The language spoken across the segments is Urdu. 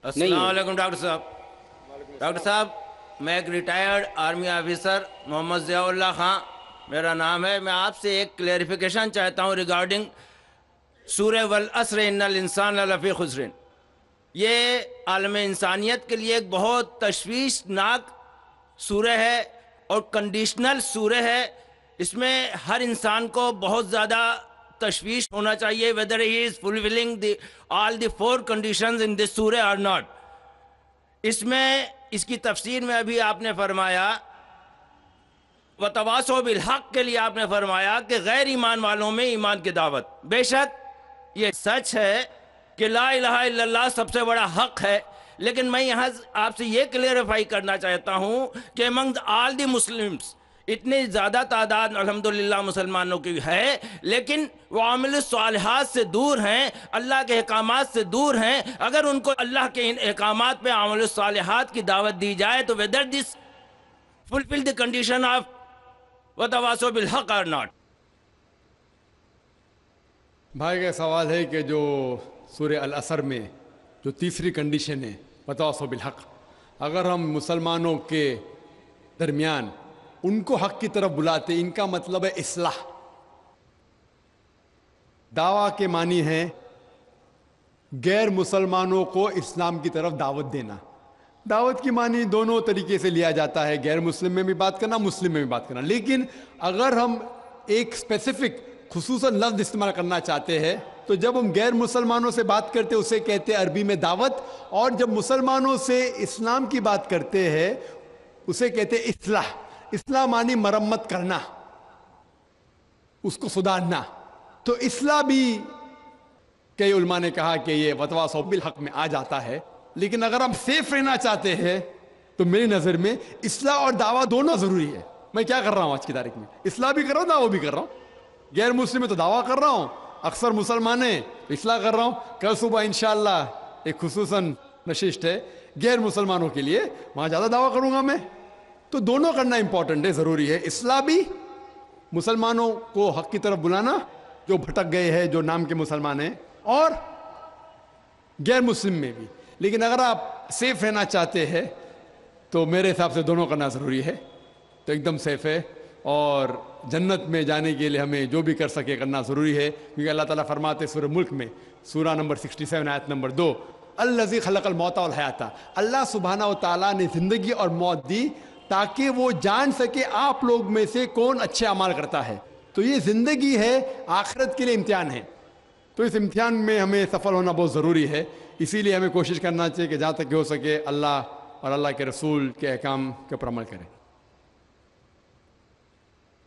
نہیں السلام ہے۔ علیکم ڈاکٹر صاحب. ڈاکٹر صاحب میں ایک ریٹائرڈ آرمی آفیسر محمد ضیاء اللہ خان میرا نام ہے. میں آپ سے ایک کلیریفیکیشن چاہتا ہوں ریگارڈنگ سورہ والعصر ان الانسان لفی خسر. یہ عالم انسانیت کے لیے ایک بہت تشویشناک سورہ ہے اور کنڈیشنل سورہ ہے. اس میں ہر انسان کو بہت زیادہ تشویش ہونا چاہیے whether he is fulfilling all the four conditions in this surah or not. اس میں اس کی تفسیر میں ابھی آپ نے فرمایا وَتَوَاصَوْا بِالْحَقِّ کے لیے آپ نے فرمایا کہ غیر ایمان والوں میں ایمان کی دعوت. بے شک یہ سچ ہے کہ لا الہ الا اللہ سب سے بڑا حق ہے، لیکن میں یہاں آپ سے یہ کلیئرفائی کرنا چاہتا ہوں کہ among all the Muslims اتنی زیادہ تعداد الحمدللہ مسلمانوں کی ہے، لیکن وہ عامل الصالحات سے دور ہیں، اللہ کے احکامات سے دور ہیں. اگر ان کو اللہ کے ان احکامات پہ عامل الصالحات کی دعوت دی جائے تو whether this fulfill the condition of وَتَوَاصَوْا بِالْحَقِّ or not. بھائی کا سوال ہے کہ جو سورہ العصر میں جو تیسری کنڈیشن ہے وَتَوَاصَوْا بِالْحَقِّ، اگر ہم مسلمانوں کے درمیان ان کو حق کی طرف بلاتے، ان کا مطلب ہے اصلاح. دعویٰ کے معنی ہے غیر مسلمانوں کو اسلام کی طرف دعوت دینا. دعوت کی معنی دونوں طریقے سے لیا جاتا ہے، غیر مسلم میں بھی بات کرنا، مسلم میں بھی بات کرنا. لیکن اگر ہم ایک اسپیسیفک خصوصاً لفظ استعمال کرنا چاہتے ہیں تو جب ہم غیر مسلمانوں سے بات کرتے اسے کہتے ہیں عربی میں دعوت، اور جب مسلمانوں سے اسلام کی بات کرتے ہیں اسے کہتے ہیں اصلاح. اصلاح معنی مرمت کرنا، اس کو سدھارنا. تو اصلاح بھی کئی علماء نے کہا کہ یہ وَتَوَاصَوْا بِالْحَقِّ میں آ جاتا ہے. لیکن اگر ہم سیف رہنا چاہتے ہیں تو میری نظر میں اصلاح اور دعویٰ دونوں ضروری ہے. میں کیا کر رہا ہوں آج کی تاریخ میں؟ اصلاح بھی کر رہا ہوں، دعویٰ بھی کر رہا ہوں. غیر مسلم میں تو دعویٰ کر رہا ہوں، اکثر مسلمان ہیں اصلاح کر رہا ہوں. کل صبح انشاءاللہ ایک خصوصاً نشست ہے غیر مسلمانوں کے لیے، وہاں زیادہ دعویٰ کروں گا میں. تو دونوں کرنا امپورٹنٹ ہے، ضروری ہے. اصلاح بھی، مسلمانوں کو حق کی طرف بلانا جو بھٹک گئے ہیں، جو نام کے مسلمان ہیں، اور غیر مسلم میں بھی. لیکن اگر آپ سیف رہنا چاہتے ہیں تو میرے حساب سے دونوں کرنا ضروری ہے. تو ایک دم سیف ہے، اور جنت میں جانے کے لیے ہمیں جو بھی کر سکے کرنا ضروری ہے. کیونکہ اللہ تعالیٰ فرماتے سورہ ملک میں سورہ نمبر 67 آیت نمبر 2 الذی خلق الموت والحیات، اللہ سبحانہ و تعالیٰ نے زندگی اور موت دی تاکہ وہ جان سکے آپ لوگ میں سے کون اچھے اعمال کرتا ہے. تو یہ زندگی ہے، آخرت کے لیے امتحان ہے. تو اس امتحان میں ہمیں سفل ہونا بہت ضروری ہے. اسی لیے ہمیں کوشش کرنا چاہیے کہ جہاں تک ہو سکے اللہ اور اللہ کے رسول کے احکام کے اوپر عمل کریں.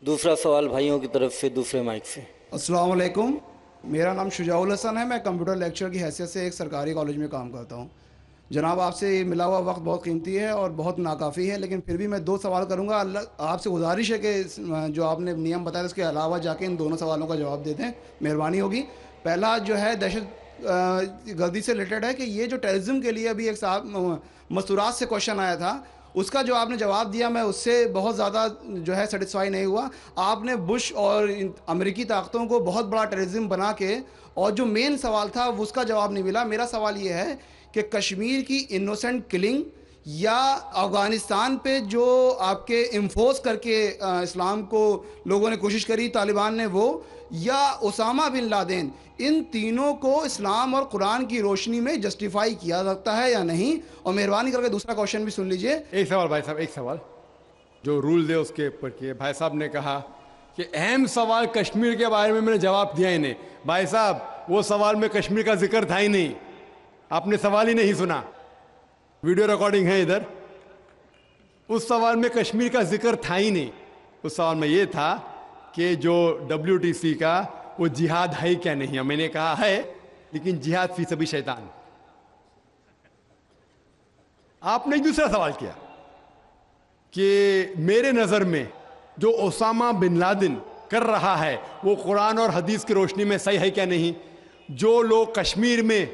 دوسرا سوال بھائیوں کی طرف سے دوسرے مائک سے. السلام علیکم، میرا نام شجاع الحسن ہے. میں کمپیوٹر لیکچر کی حیثیت سے ایک سرکاری کالج میں کام کرتا ہوں. جناب آپ سے ملا ہوا وقت بہت قیمتی ہے اور بہت ناکافی ہے، لیکن پھر بھی میں 2 سوال کروں گا. آپ سے گزارش ہے کہ جو آپ نے نیم بتایا اس کے علاوہ جا کے ان دونوں سوالوں کا جواب دے دیں، مہربانی ہوگی. پہلا جو ہے دہشت گردی سے ریلیٹڈ ہے کہ یہ جو ٹیررزم کے لیے ابھی ایک صاحب مستورات سے کوشچن آیا تھا، اس کا جو آپ نے جواب دیا میں اس سے بہت زیادہ جو ہے سیٹسفائی نہیں ہوا. آپ نے بش اور امریکی طاقتوں کو بہت بڑا ٹیررزم بنا کے، اور جو مین سوال تھا اس کا جواب نہیں ملا. میرا سوال یہ ہے کہ کشمیر کی انوسنٹ کلنگ، یا افغانستان پہ جو آپ کے انفورس کر کے اسلام کو لوگوں نے کوشش کری طالبان نے، وہ، یا اسامہ بن لادن، ان تینوں کو اسلام اور قرآن کی روشنی میں جسٹیفائی کیا سکتا ہے یا نہیں؟ اور مہربانی کر کے دوسرا کوشچن بھی سن لیجئے. ایک سوال بھائی صاحب، ایک سوال جو رولز ہے اس کے اوپر کیے. بھائی صاحب نے کہا کہ اہم سوال کشمیر کے بارے میں نے جواب دیا ہی نہیں. بھائی صاحب وہ سوال میں کشمیر کا ذکر تھا ہی نہیں، آپ نے سوال ہی نہیں سنا. ویڈیو ریکارڈنگ ہے ادھر. اس سوال میں کشمیر کا ذکر تھا ہی نہیں. اس سوال میں یہ تھا کہ جو WTC کا وہ جہاد ہے کیا نہیں. میں نے کہا ہے، لیکن جہاد فی سبیل شیطان. آپ نے ایک دوسرا سوال کیا کہ میرے نظر میں جو اسامہ بن لادن کر رہا ہے وہ قرآن اور حدیث کی روشنی میں صحیح ہے کیا نہیں. جو لوگ کشمیر میں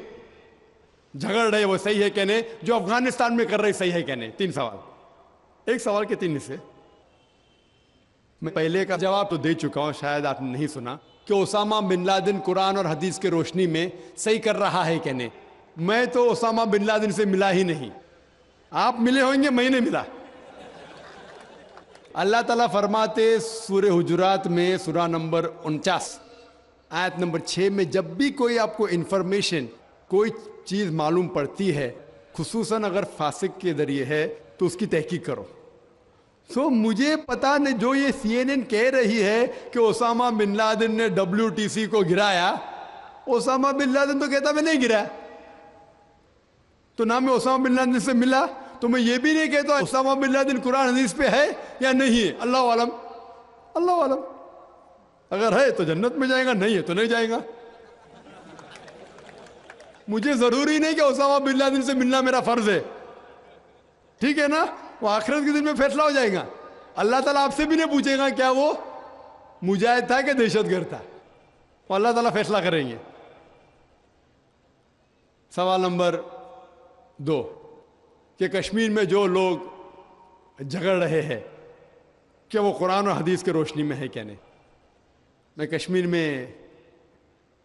جھگڑ رہے وہ صحیح ہے کیا نہیں. جو افغانستان میں کر رہے صحیح ہے کیا نہیں. 3 سوال، ایک سوال کے 3 حصے. میں پہلے کا جواب تو دے چکا ہوں، شاید آپ نے نہیں سنا، کہ اسامہ بن لادن قرآن اور حدیث کے روشنی میں صحیح کر رہا ہے کہ نہیں. میں تو اسامہ بن لادن سے ملا ہی نہیں. آپ ملے ہوں گے, میں نہیں ملا. اللہ تعالیٰ فرماتے سورہ حجرات میں سورہ نمبر 49 آیت نمبر 6 میں, جب بھی کوئی آپ کو انفارمیشن کوئی چیز معلوم پڑتی ہے, خصوصاً اگر فاسق کے ذریعے ہے, تو اس کی تحقیق کرو. مجھے پتا نہیں, جو یہ CNN کہہ رہی ہے کہ اسامہ بن لادن نے WTC کو گرایا, اسامہ بن لادن تو کہتا میں نہیں گرایا. تو نہ میں اسامہ بن لادن سے ملا, تو میں یہ بھی نہیں کہتا اسامہ بن لادن قرآن حدیث پہ ہے یا نہیں ہے. اللہ عالم, اللہ عالم. اگر ہے تو جنت میں جائے گا, نہیں ہے تو نہیں جائے گا. مجھے ضروری نہیں کہ اسامہ بن لادن سے ملنا میرا فرض ہے, ٹھیک ہے نا. وہ آخرت کے دن میں فیصلہ ہو جائے گا. اللہ تعالیٰ آپ سے بھی نہیں پوچھے گا کیا وہ مجاہد تھا کہ دہشت گرد تھا, وہ اللہ تعالیٰ فیصلہ کریں گے. سوال نمبر 2 کہ کشمیر میں جو لوگ جھگڑ رہے ہیں کیا وہ قرآن اور حدیث کے روشنی میں ہے کیا نہیں. میں کشمیر میں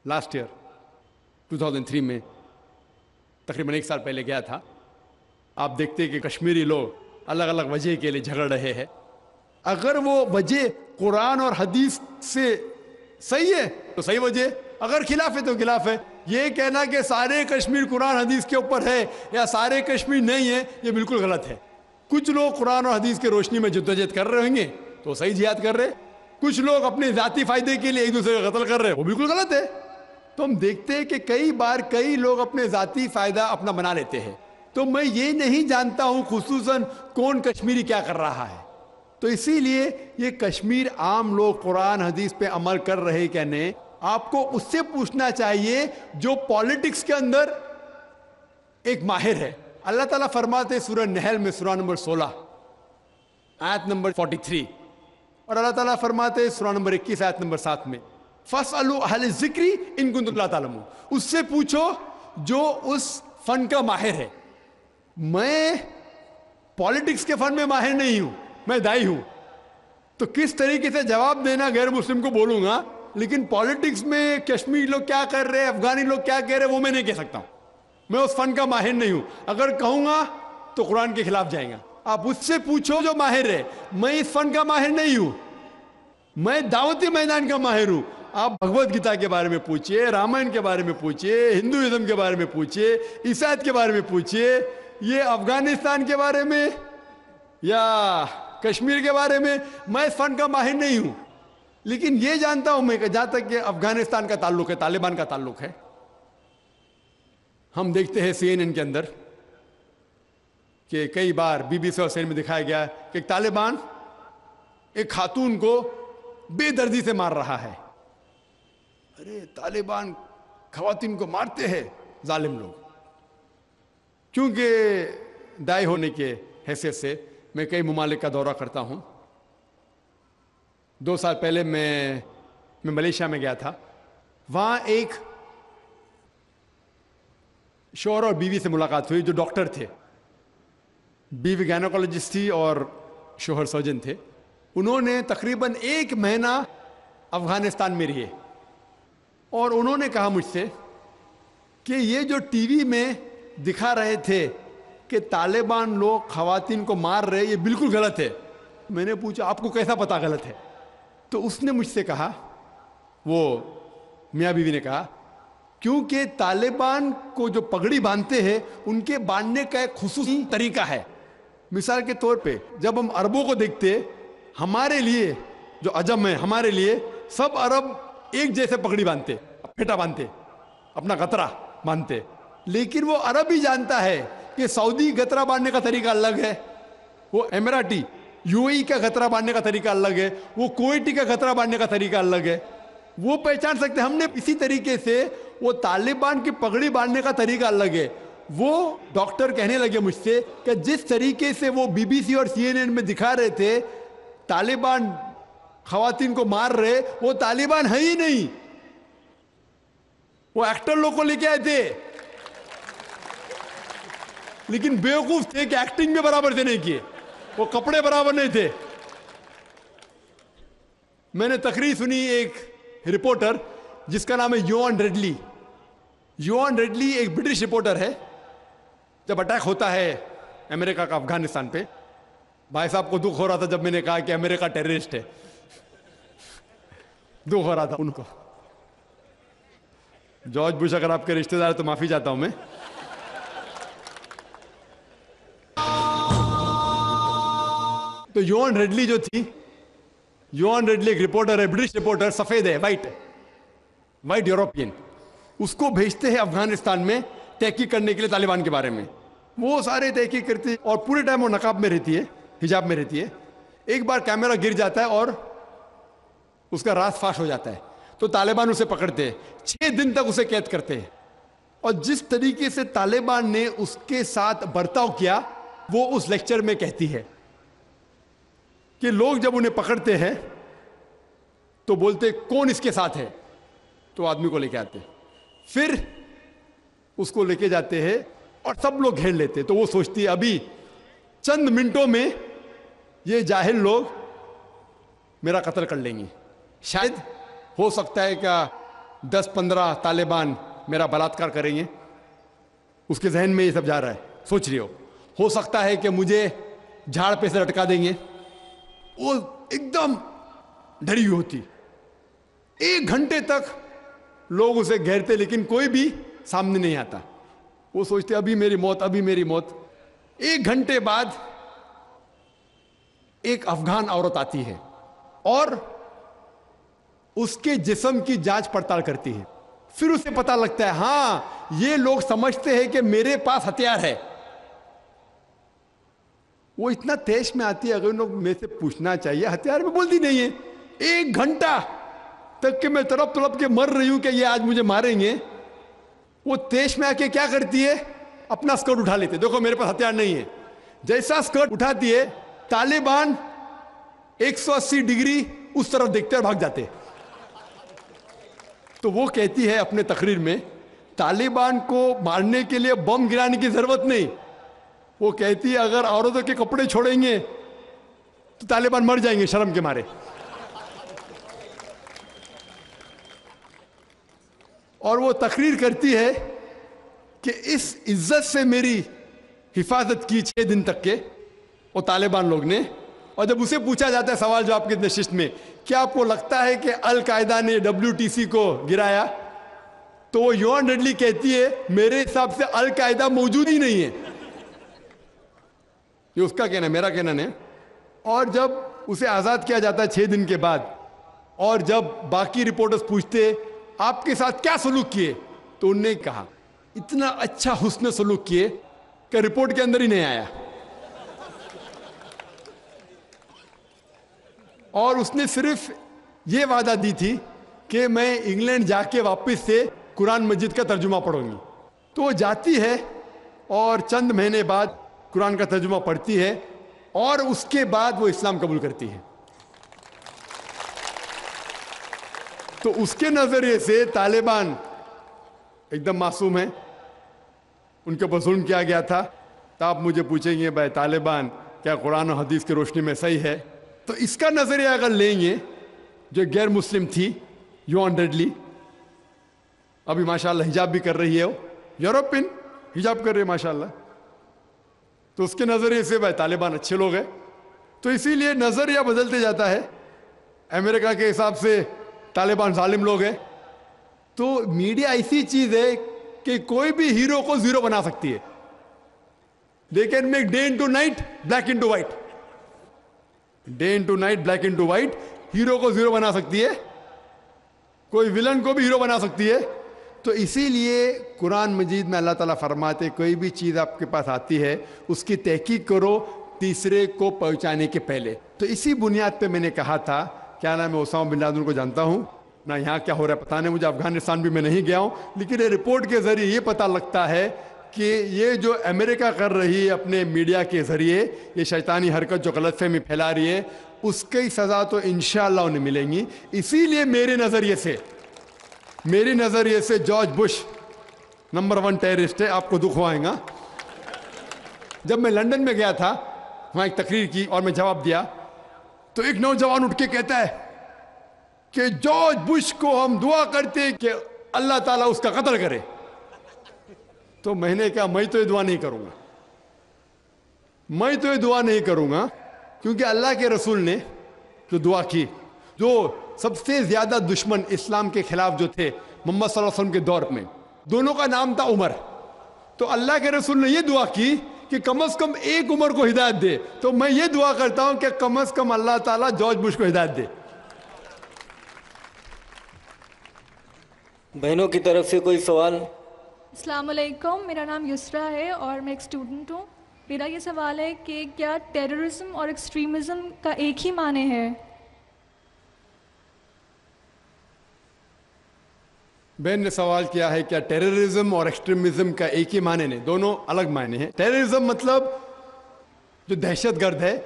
لاسٹ ایئر 2003 میں تقریباً 1 سال پہلے گیا تھا. آپ دیکھتے کہ کشمیری لوگ الگ الگ وجہ کے لیے جھگڑ رہے ہیں. اگر وہ وجہ قرآن اور حدیث سے صحیح ہے تو صحیح وجہ, اگر خلاف ہے تو خلاف ہے. یہ کہنا کہ سارے کشمیر قرآن حدیث کے اوپر ہے یا سارے کشمیر نہیں ہے, یہ بالکل غلط ہے. کچھ لوگ قرآن اور حدیث کے روشنی میں جدوجہد کر رہے ہوں گے تو صحیح جہاد کر رہے, کچھ لوگ اپنے ذاتی فائدے کے لیے ایک دوسرے کا قتل کر رہے, وہ بالکل غلط ہے. تو ہم دیکھتے ہیں کہ کئی بار کئی لوگ اپنے ذاتی فائدہ اپنا بنا لیتے ہیں. تو میں یہ نہیں جانتا ہوں خصوصاً کون کشمیری کیا کر رہا ہے. تو اسی لیے یہ کشمیر عام لوگ قرآن حدیث پہ عمل کر رہے کہ نہیں, آپ کو اس سے پوچھنا چاہیے جو پالیٹکس کے اندر ایک ماہر ہے. اللہ تعالیٰ فرماتے سورہ نحل میں سورہ نمبر 16 آیت نمبر 43, اور اللہ تعالیٰ فرماتے سورہ نمبر 21 آیت نمبر 7 میں فَاسْأَلُوا أَهْلَ الذِّكْرِ إِن كُنتُمْ لَا تَعْلَمُونَ. اس سے پوچھو جو اس فن کا ماہر ہے. میں پالیٹکس کے فن میں ماہر نہیں ہوں, میں دائی ہوں. تو کس طریقے سے جواب دینا غیر مسلم کو بولوں گا, لیکن پالیٹکس میں کشمیر لوگ کیا کر رہے, افغانی لوگ کیا کہہ رہے, وہ میں نہیں کہہ سکتا ہوں. میں اس فن کا ماہر نہیں ہوں. اگر کہوں گا تو قرآن کے خلاف جائیں گا. آپ اس سے پوچھو جو ماہر ہے. میں اس فن کا ماہر نہیں ہوں, میں دعوتی میدان کا ماہر ہوں. آپ بھگوت گیتا کے بارے میں پوچھئے, رامائن کے بارے میں پوچھئے, ہندوازم کے بارے میں پوچھئے, عیسائیت کے بارے میں پوچھئے, یہ افغانستان کے بارے میں یا کشمیر کے بارے میں. میں اس فن کا ماہر نہیں ہوں, لیکن یہ جانتا ہوں میں کہ جہاں تک کہ افغانستان کا تعلق ہے, طالبان کا تعلق ہے, ہم دیکھتے ہیں CNN کے اندر کہ کئی بار BBC اور CNN میں دکھایا گیا کہ طالبان ایک خاتون کو بے دردی سے مار رہا ہے. ارے طالبان خواتین کو مارتے ہیں ظالم لوگ. کیونکہ دائی ہونے کے حیثیت سے میں کئی ممالک کا دورہ کرتا ہوں. 2 سال پہلے میں ملیشیا میں گیا تھا. وہاں ایک شوہر اور بیوی سے ملاقات ہوئی جو ڈاکٹر تھے. بیوی گائنوکالوجسٹ تھی اور شوہر سرجن تھے. انہوں نے تقریباً 1 مہینہ افغانستان میں رہے, اور انہوں نے کہا مجھ سے کہ یہ جو ٹی وی میں دکھا رہے تھے کہ طالبان لوگ خواتین کو مار رہے, یہ بالکل غلط ہے. میں نے پوچھا آپ کو کیسا پتا غلط ہے؟ تو اس نے مجھ سے کہا, وہ میاں بیوی نے کہا, کیونکہ طالبان کو جو پگڑی باندھتے ہیں ان کے باندھنے کا ایک خصوصی طریقہ ہے. مثال کے طور پہ جب ہم عربوں کو دیکھتے, ہمارے لیے جو عجم ہے, ہمارے لیے سب عرب ایک جیسے پگڑی باندھتے, پھیٹا باندھتے, اپنا قطرہ باندھتے. لیکن وہ عرب ہی جانتا ہے کہ سعودی گترا باندھنے کا طریقہ الگ ہے, وہ اماراتی UAE کا گترا باندھنے کا طریقہ الگ ہے, وہ کویٹی کا گترا باندھنے کا طریقہ الگ ہے. وہ پہچان سکتے. ہم نے اسی طریقے سے وہ طالبان کی پگڑی باندھنے کا طریقہ الگ ہے. وہ ڈاکٹر کہنے لگے مجھ سے کہ جس طریقے سے وہ BBC اور CNN میں دکھا رہے تھے طالبان خواتین کو مار رہے, وہ طالبان ہے ہی نہیں, وہ ایکٹر لوگ کو لے کے آئے تھے, لیکن بیوقوف تھے کہ ایکٹنگ میں برابر سے نہیں کیے, وہ کپڑے برابر نہیں تھے. میں نے تقریر سنی ایک رپورٹر جس کا نام ہے یوان ریڈلی, یوان ریڈلی ایک برٹش رپورٹر ہے. جب اٹیک ہوتا ہے امریکہ کا افغانستان پہ, بھائی صاحب کو دکھ ہو رہا تھا جب میں نے کہا کہ امریکہ ٹیررسٹ ہے, دکھ ہو رہا تھا ان کو. جارج بش اگر آپ کے رشتہ دار تو معافی چاہتا ہوں میں. تو یوان ریڈلی جو تھی, یوان ریڈلی ایک رپورٹر ہے, برٹش رپورٹر, سفید ہے, وائٹ یورپین. اس کو بھیجتے ہیں افغانستان میں تحقیق کرنے کے لیے طالبان کے بارے میں. وہ سارے تحقیق کرتی ہے اور پورے ٹائم وہ نقاب میں رہتی ہے, حجاب میں رہتی ہے. ایک بار کیمرہ گر جاتا ہے اور اس کا راز فاش ہو جاتا ہے, تو طالبان اسے پکڑتے ہیں, 6 دن تک اسے قید کرتے ہیں. اور جس طریقے سے طالبان نے اس کے ساتھ برتاؤ کیا وہ اس لیکچر میں کہتی ہے کہ لوگ جب انہیں پکڑتے ہیں تو بولتے کون اس کے ساتھ ہے, تو آدمی کو لے کے آتے, پھر اس کو لے کے جاتے ہیں اور سب لوگ گھیر لیتے. تو وہ سوچتی ہے ابھی چند منٹوں میں یہ جاہل لوگ میرا قتل کر لیں گے. شاید ہو سکتا ہے کہ 10-15 طالبان میرا بلاತ್کار کریں گے. اس کے ذہن میں یہ سب جا رہا ہے, سوچ رہی ہو سکتا ہے کہ مجھے جھاڑ پہ سے لٹکا دیں گے. وہ ایک دم ڈری ہوئی ہوتی. 1 گھنٹے تک لوگ اسے گھیرتے لیکن کوئی بھی سامنے نہیں آتا. وہ سوچتے ابھی میری موت, ابھی میری موت. 1 گھنٹے بعد ایک افغان عورت آتی ہے اور اس کے جسم کی جانچ پڑتال کرتی ہے. پھر اسے پتہ لگتا ہے ہاں یہ لوگ سمجھتے ہیں کہ میرے پاس ہتھیار ہے. وہ اتنا تیش میں آتی ہے, اگر ان لوگ میں سے پوچھنا چاہیے ہتھیار میں, بولتی نہیں ہے. 1 گھنٹہ تک کہ میں تڑپ کے مر رہی ہوں کہ یہ آج مجھے ماریں گے. وہ تیش میں آ کے کیا کرتی ہے, اپنا سکرٹ اٹھا لیتے, دیکھو میرے پاس ہتھیار نہیں ہے. جیسا سکرٹ اٹھاتی ہے طالبان 180 ڈگری اس طرف دیکھتے اور بھاگ جاتے. تو وہ کہتی ہے اپنے تقریر میں طالبان کو مارنے کے لیے بم گرانے کی ضرورت نہیں. وہ کہتی ہے اگر عورتوں کے کپڑے چھوڑیں گے تو طالبان مر جائیں گے شرم کے مارے. اور وہ تقریر کرتی ہے کہ اس عزت سے میری حفاظت کی 6 دن تک کے وہ طالبان لوگ نے. اور جب اسے پوچھا جاتا ہے سوال جواب کی نشست میں کیا آپ کو لگتا ہے کہ القاعدہ نے WTC کو گرایا, تو وہ یوان ریڈلی کہتی ہے میرے حساب سے القاعدہ موجود ہی نہیں ہے. یہ اس کا کہنا ہے, میرا کہنا نہیں. اور جب اسے آزاد کیا جاتا ہے 6 دن کے بعد, اور جب باقی رپورٹرز پوچھتے آپ کے ساتھ کیا سلوک کیے, تو انہوں نے کہا اتنا اچھا حسن سلوک کیے کہ رپورٹ کے اندر ہی نہیں آیا. اور اس نے صرف یہ وعدہ دی تھی کہ میں انگلینڈ جا کے واپس سے قرآن مجید کا ترجمہ پڑھوں گی. تو وہ جاتی ہے اور چند مہینے بعد قرآن کا ترجمہ پڑھتی ہے اور اس کے بعد وہ اسلام قبول کرتی ہے. تو اس کے نظریے سے طالبان ایک دم معصوم ہیں, ان کے اوپر ظلم کیا گیا تھا. تو آپ مجھے پوچھیں گے بھائی طالبان کیا قرآن و حدیث کی روشنی میں صحیح ہے, تو اس کا نظریہ اگر لیں گے جو غیر مسلم تھی یوان ریڈلی, ابھی ماشاءاللہ حجاب بھی کر رہی ہے, وہ یورپین حجاب کر رہی ہے ماشاءاللہ, تو اس کے نظریے سے بھائی طالبان اچھے لوگ ہیں. تو اسی لیے نظریہ بدلتے جاتا ہے. امریکہ کے حساب سے طالبان ظالم لوگ ہیں. تو میڈیا ایسی چیز ہے کہ کوئی بھی ہیرو کو زیرو بنا سکتی ہے. They can make day into night, black into white. Day into night, black into white. Hero کو زیرو بنا سکتی ہے, کوئی ولن کو بھی ہیرو بنا سکتی ہے. تو اسی لیے قرآن مجید میں اللہ تعالیٰ فرماتے کوئی بھی چیز آپ کے پاس آتی ہے اس کی تحقیق کرو تیسرے کو پہنچانے کے پہلے. تو اسی بنیاد پہ میں نے کہا تھا, کیا نام ہے, اسامہ بن لادن کو جانتا ہوں نہ, یہاں کیا ہو رہا ہے پتہ نہیں مجھے, افغانستان بھی میں نہیں گیا ہوں, لیکن یہ رپورٹ کے ذریعے یہ پتہ لگتا ہے کہ یہ جو امریکہ کر رہی ہے اپنے میڈیا کے ذریعے, یہ شیطانی حرکت جو غلط فہمی پھیلا رہی ہے, اس کی سزا تو انشاءاللہ انہیں ملیں گی. اسی لیے میرے نظریے سے جارج بش نمبر 1 ٹیررسٹ ہے. آپ کو دکھ آئے گا. جب میں لندن میں گیا تھا, وہاں ایک تقریر کی اور میں جواب دیا, تو ایک نوجوان اٹھ کے کہتا ہے کہ جارج بش کو ہم دعا کرتے کہ اللہ تعالیٰ اس کا قتل کرے. تو میں نے کہا میں تو یہ دعا نہیں کروں گا، میں تو یہ دعا نہیں کروں گا، کیونکہ اللہ کے رسول نے جو دعا کی، جو سب سے زیادہ دشمن اسلام کے خلاف جو تھے محمد صلی اللہ علیہ وسلم کے دور میں، دونوں کا نام تھا عمر، تو اللہ کے رسول نے یہ دعا کی کہ کم از کم ایک عمر کو ہدایت دے، تو میں یہ دعا کرتا ہوں کہ کم از کم اللہ تعالیٰ جارج بش کو ہدایت دے۔ بہنوں کی طرف سے کوئی سوال؟ السلام علیکم، میرا نام یسرا ہے اور میں ایک اسٹوڈنٹ ہوں۔ میرا یہ سوال ہے کہ کیا ٹیررزم اور ایکسٹریمزم کا ایک ہی معنی ہے؟ بہن نے سوال کیا ہے کیا ٹیررزم اور ایکسٹریمزم کا ایک ہی معنی نہیں، دونوں الگ معنی ہیں۔ ٹیررزم مطلب جو دہشت گرد ہے،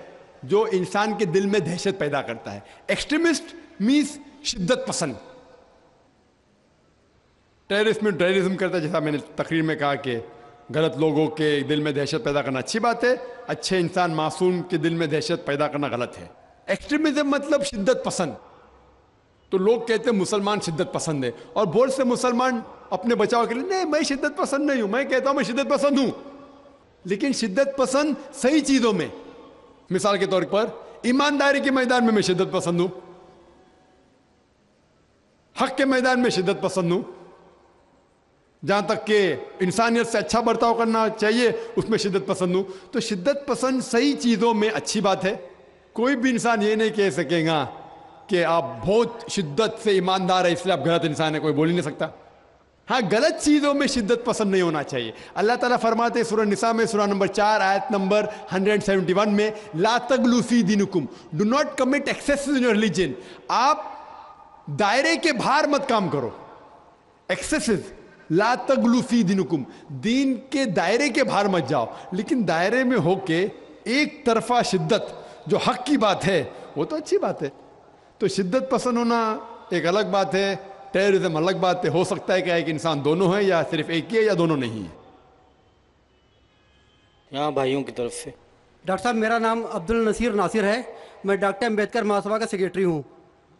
جو انسان کے دل میں دہشت پیدا کرتا ہے۔ ایکسٹریمسٹ مینس شدت پسند۔ ٹیررسٹ میں ٹیررزم کرتا ہے، جیسا میں نے تقریر میں کہا کہ غلط لوگوں کے دل میں دہشت پیدا کرنا اچھی بات ہے، اچھے انسان معصوم کے دل میں دہشت پیدا کرنا غلط ہے۔ ایکسٹریمزم مطلب شدت پسند۔ تو لوگ کہتے ہیں مسلمان شدت پسند ہے، اور بہت سے مسلمان اپنے بچاؤ کے لیے نہیں میں شدت پسند نہیں ہوں، میں کہتا ہوں میں شدت پسند ہوں، لیکن شدت پسند صحیح چیزوں میں۔ مثال کے طور پر ایمانداری کے میدان میں شدت پسند ہوں، حق کے میدان میں شدت پسند ہوں، جہاں تک کہ انسانیت سے اچھا برتاؤ کرنا چاہیے اس میں شدت پسند ہوں۔ تو شدت پسند صحیح چیزوں میں اچھی بات ہے۔ کوئی بھی انسان یہ نہیں کہہ سکے گا کہ آپ بہت شدت سے ایماندار ہے اس لیے آپ غلط انسان ہے، کوئی بول ہی نہیں سکتا۔ ہاں، غلط چیزوں میں شدت پسند نہیں ہونا چاہیے۔ اللہ تعالیٰ فرماتے ہیں سورہ نساء میں سورہ نمبر 4 آیت نمبر 171 میں، لا تغلوا فی دینکم، do not commit excesses in your religion. آپ دائرے کے باہر مت کام کرو، ایکسیسز، لا تغلوا فی دینکم، دین کے دائرے کے باہر مت جاؤ، لیکن دائرے میں ہو کے ایک طرفہ شدت جو حق کی بات ہے وہ تو اچھی بات ہے۔ تو شدت پسند ہونا ایک الگ بات ہے، ٹیررزم الگ بات ہے۔ ہو سکتا ہے کہ ایک انسان دونوں ہے، یا صرف ایک ہی ہے، یا دونوں نہیں ہے۔ یہاں بھائیوں کی طرف سے۔ ڈاکٹر صاحب میرا نام عبد النصیر ناصر ہے، میں ڈاکٹر امبیڈکر مہاسبھا کا سیکریٹری ہوں۔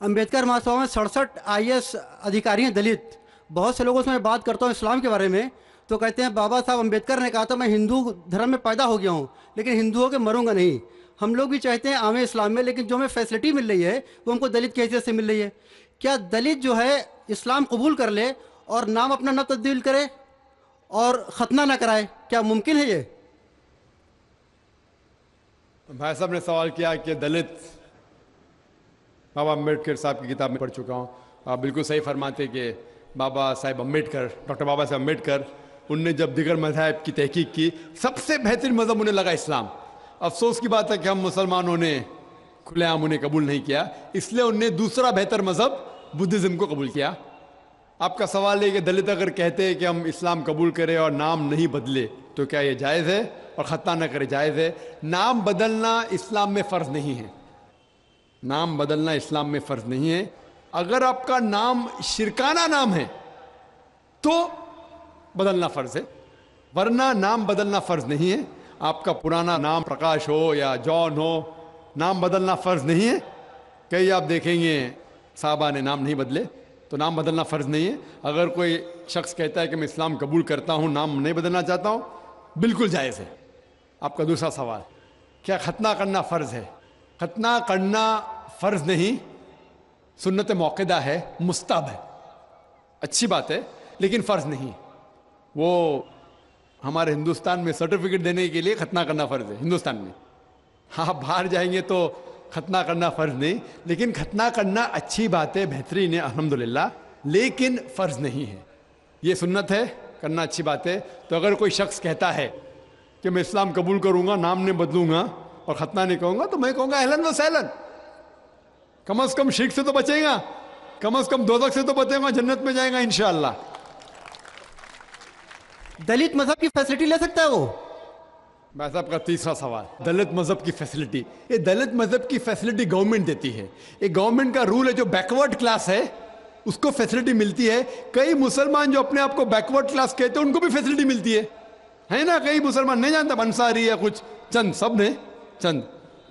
امبیڈکر مہاسبھا میں 67 IAS ادھیکاری ہیں دلت۔ بہت سے لوگوں سے میں بات کرتا ہوں اسلام کے بارے میں تو کہتے ہیں بابا صاحب امبیڈکر نے کہا تھا میں ہندو دھرم میں پیدا ہو گیا ہوں لیکن ہندوؤں کے مروں گا نہیں۔ ہم لوگ بھی چاہتے ہیں عام اسلام میں، لیکن جو ہمیں فیسلٹی مل رہی ہے وہ ہم کو دلت کی حیثیت سے مل رہی ہے۔ کیا دلت جو ہے اسلام قبول کر لے اور نام اپنا نہ تبدیل کرے اور ختنہ نہ کرائے، کیا ممکن ہے یہ؟ بھائی صاحب نے سوال کیا کہ دلت، بابا امبیڈکر صاحب کی کتاب میں پڑھ چکا ہوں، آپ بالکل صحیح فرماتے کہ بابا صاحب امبیڈکر، ڈاکٹر بابا صاحب امبیڈکر، ان نے جب دیگر مذاہب کی تحقیق کی سب سے بہترین مذہب انہیں لگا اسلام۔ افسوس کی بات ہے کہ ہم مسلمانوں نے کھلے عام انہیں قبول نہیں کیا، اس لیے انہوں نے دوسرا بہتر مذہب بدھزم کو قبول کیا۔ آپ کا سوال ہے کہ دلت اگر کہتے ہیں کہ ہم اسلام قبول کریں اور نام نہیں بدلے تو کیا یہ جائز ہے، اور ختنہ نہ کرے جائز ہے؟ نام بدلنا اسلام میں فرض نہیں ہے، نام بدلنا اسلام میں فرض نہیں ہے۔ اگر آپ کا نام شرکانہ نام ہے تو بدلنا فرض ہے، ورنہ نام بدلنا فرض نہیں ہے۔ آپ کا پرانا نام پرکاش ہو یا جان ہو، نام بدلنا فرض نہیں ہے۔ کئی آپ دیکھیں گے صحابہ نے نام نہیں بدلے، تو نام بدلنا فرض نہیں ہے۔ اگر کوئی شخص کہتا ہے کہ میں اسلام قبول کرتا ہوں، نام نہیں بدلنا چاہتا ہوں، بالکل جائز ہے۔ آپ کا دوسرا سوال، کیا ختنہ کرنا فرض ہے؟ ختنہ کرنا فرض نہیں، سنت موقدہ ہے، مستحب ہے، اچھی بات ہے، لیکن فرض نہیں۔ وہ ہمارے ہندوستان میں سرٹیفکیٹ دینے کے لیے ختنہ کرنا فرض ہے، ہندوستان میں۔ ہاں، باہر جائیں گے تو ختنہ کرنا فرض نہیں، لیکن ختنہ کرنا اچھی بات ہے، بہترین ہے الحمدللہ، لیکن فرض نہیں ہے۔ یہ سنت ہے، کرنا اچھی بات ہے۔ تو اگر کوئی شخص کہتا ہے کہ میں اسلام قبول کروں گا، نام نہیں بدلوں گا اور ختنہ نہیں کہوں گا، تو میں کہوں گا اہلاً و سہلاً، کم از کم شرک سے تو بچیں گا، کم از کم دوزخ سے تو بچیں گا، جنت میں جائیں گا انشاءاللہ۔ دلت مذہب کی فیسلٹی لے سکتا ہے وہ؟ بھائی صاحب کا تیسرا سوال، دلت مذہب کی فیسلٹی، یہ دلت مذہب کی فیسلٹی گورنمنٹ دیتی ہے۔ یہ گورنمنٹ کا رول ہے، جو بیکورڈ کلاس ہے اس کو فیسلٹی ملتی ہے۔ کئی مسلمان جو اپنے آپ کو بیکورڈ کلاس کہتے ہیں ان کو بھی فیسلٹی ملتی ہے نا۔ کئی مسلمان نہیں جانتا، انصاری یا کچھ چند، سب نے چند،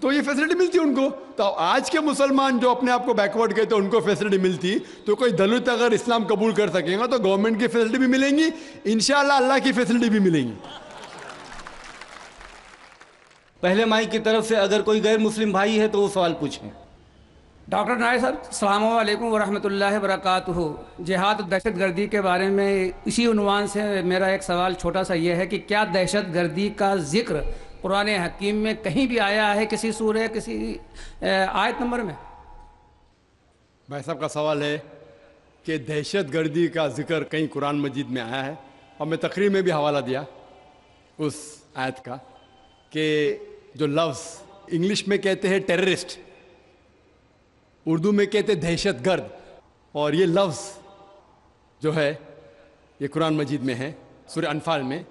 تو یہ فیسلٹی ملتی ان کو. تو آج کے مسلمان جو اپنے آپ کو بیکورڈ کہتے ہیں ان کو فیسلٹی ملتی, تو کوئی دلت اگر اسلام قبول کر سکے گا تو گورنمنٹ کی فیسلٹی بھی ملیں گی, انشاءاللہ اللہ کی فیسلٹی بھی ملیں گی. پہلے مائک کی طرف سے اگر کوئی غیر مسلم بھائی ہے تو وہ سوال پوچھیں. ڈاکٹر نائر صاحب السلام علیکم ورحمۃ اللہ وبرکاتہ. جہاد و دہشت گردی کے بارے میں اسی عنوان سے میرا ایک سوال چھوٹا سا یہ ہے کہ کیا دہشت گردی کا ذکر قرآن حکیم میں کہیں بھی آیا ہے, کسی سورہ, کسی آیت نمبر میں؟ بھائی صاحب کا سوال ہے کہ دہشت گردی کا ذکر کہیں قرآن مجید میں آیا ہے, اور میں تقریر میں بھی حوالہ دیا اس آیت کا کہ جو لفظ انگلش میں کہتے ہیں ٹیررسٹ, اردو میں کہتے ہیں دہشت گرد, اور یہ لفظ جو ہے یہ قرآن مجید میں ہے سورہ انفال میں,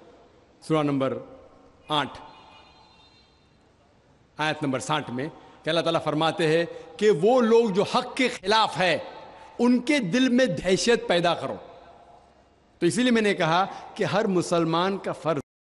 سورہ نمبر 8 آیت نمبر 60 میں, کہ اللہ تعالیٰ فرماتے ہیں کہ وہ لوگ جو حق کے خلاف ہے ان کے دل میں دہشت پیدا کرو. تو اسی لیے میں نے کہا کہ ہر مسلمان کا فرض